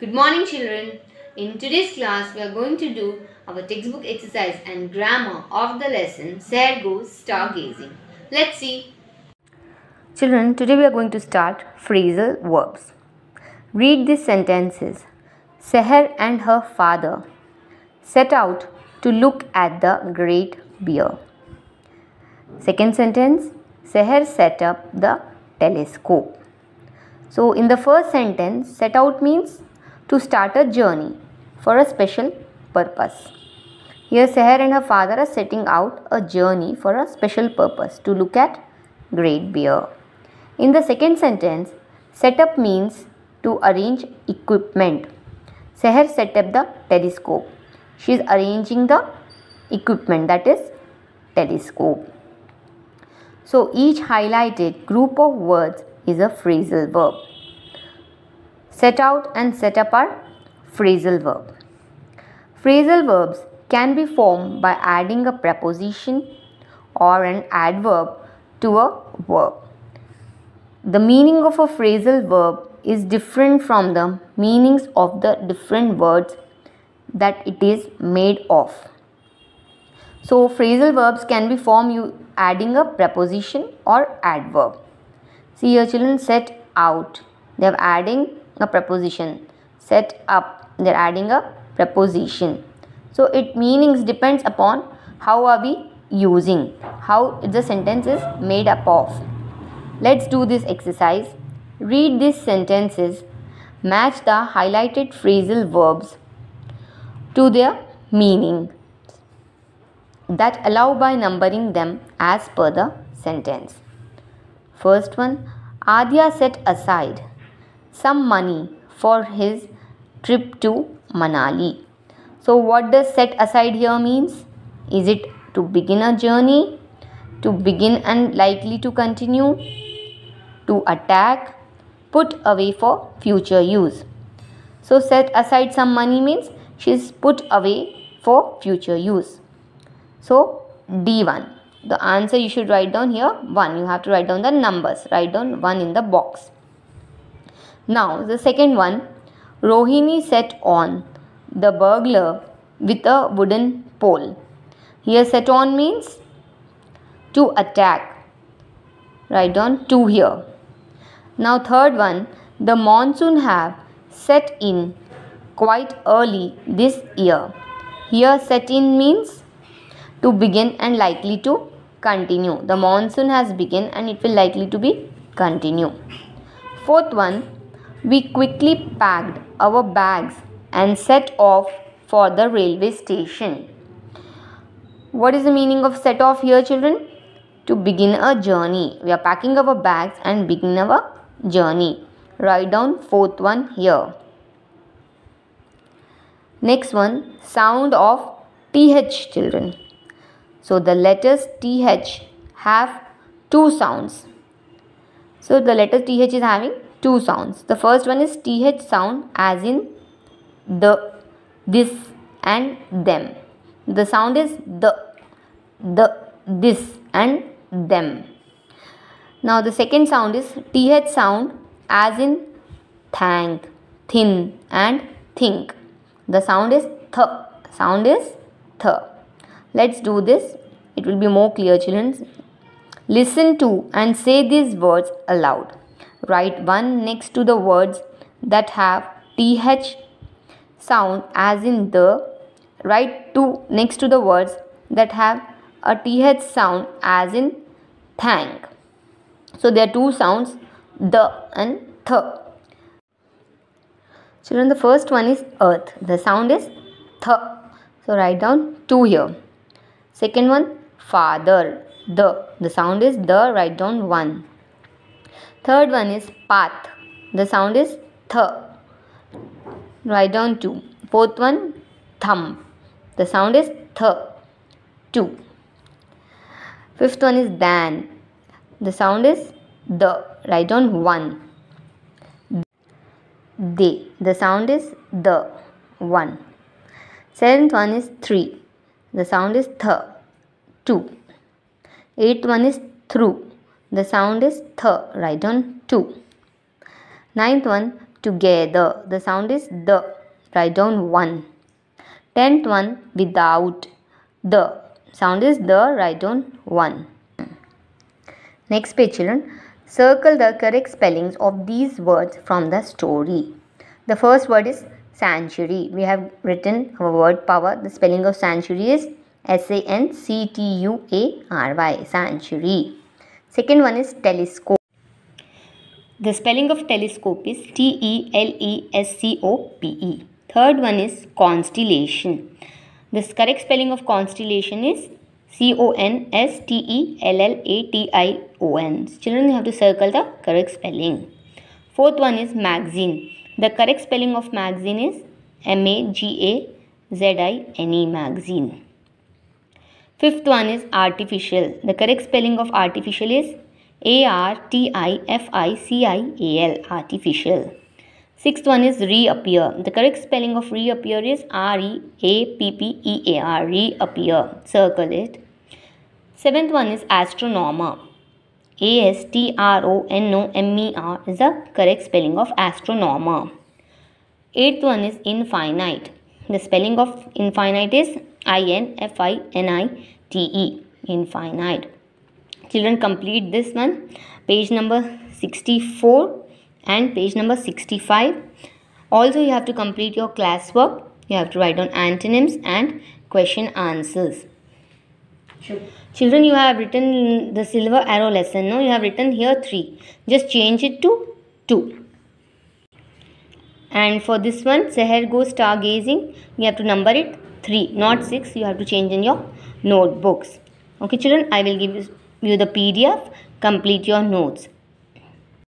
Good morning, children. In today's class, we are going to do our textbook exercise and grammar of the lesson Seher Goes Stargazing. Let's see. Children, today we are going to start phrasal verbs. Read these sentences. Seher and her father set out to look at the great bear. Second sentence, Seher set up the telescope. So, in the first sentence, set out means to start a journey for a special purpose. Here, Seher and her father are setting out a journey for a special purpose to look at great bear. In the second sentence, set up means to arrange equipment. Seher set up the telescope. She is arranging the equipment, that is telescope. So each highlighted group of words is a phrasal verb. Set out and set up are phrasal verb. Phrasal verbs can be formed by adding a preposition or an adverb to a verb. The meaning of a phrasal verb is different from the meanings of the different words that it is made of. So, phrasal verbs can be formed adding a preposition or adverb. See here, children, set out. They are adding a preposition. Set up. They are adding a preposition. So, its meanings depends upon how are we using, how the sentence is made up of. Let's do this exercise. Read these sentences. Match the highlighted phrasal verbs to their meaning that allow by numbering them as per the sentence. First one, Adya set aside some money for his trip to Manali. So what does set aside here means? Is it to begin a journey, to begin and likely to continue, to attack, put away for future use? So set aside some money means she is put away for future use. So D1. The answer you should write down here 1. You have to write down the numbers. Write down 1 in the box. Now the second one. Rohini set on the burglar with a wooden pole. Here set on means to attack. Write down 2 here. Now third one. The monsoon have set in quite early this year. Here set in means to begin and likely to continue. The monsoon has begun and it will likely to be continue. Fourth one, we quickly packed our bags and set off for the railway station. What is the meaning of set off here, children? To begin a journey. We are packing our bags and begin our journey. Write down fourth one here. Next one, sound of TH, children. So the letters TH have two sounds. So the letter TH is having two sounds. The first one is TH sound as in the, this and them. The sound is the, this and them. Now the second sound is TH sound as in thank, thin and think. The sound is th. Sound is th. Let's do this. It will be more clear, children. Listen to and say these words aloud. Write 1 next to the words that have TH sound as in the. Write 2 next to the words that have a TH sound as in thank. So there are two sounds, the and th. Children, the first one is earth. The sound is th. So write down 2 here. Second one, father. The sound is the. Write down 1. Third one is path. The sound is th. Write down 2. Fourth one, thumb. The sound is th. 2. Fifth one is dan. The sound is the. Write down 1. They. The sound is the. 1. Seventh one is 3. The sound is th. 2. Eighth one is through. The sound is th. Write down 2. Ninth one, together. The sound is the. Write down 1. 10th one, without. The sound is the. Write down 1. Next page, children. Circle the correct spellings of these words from the story. The first word is sanctuary. We have written our word power. The spelling of sanctuary is S-A-N-C-T-U-A-R-Y. Sanctuary. Second one is telescope. The spelling of telescope is T-E-L-E-S-C-O-P-E. Third one is constellation. The correct spelling of constellation is C-O-N-S-T-E-L-L-A-T-I-O-N. Children, you have to circle the correct spelling. Fourth one is magazine. The correct spelling of magazine is M-A-G-A-Z-I-N-E, magazine. Fifth one is artificial. The correct spelling of artificial is A-R-T-I-F-I-C-I-A-L, artificial. Sixth one is reappear. The correct spelling of reappear is R-E-A-P-P-E-A-R, reappear. Circle it. Seventh one is astronomer. A-S-T-R-O-N-O-M-E-R is the correct spelling of astronomer. Eighth one is infinite. The spelling of infinite is I-N-F-I-N-I-T-E, infinite. Children, complete this one. Page number 64 and page number 65. Also, you have to complete your classwork. You have to write down antonyms and question answers. Sure. Children, you have written the silver arrow lesson. No, you have written here 3. Just change it to 2. And for this one, Seher goes stargazing, you have to number it 3, not 6. You have to change in your notebooks. Okay, children, I will give you the PDF. Complete your notes.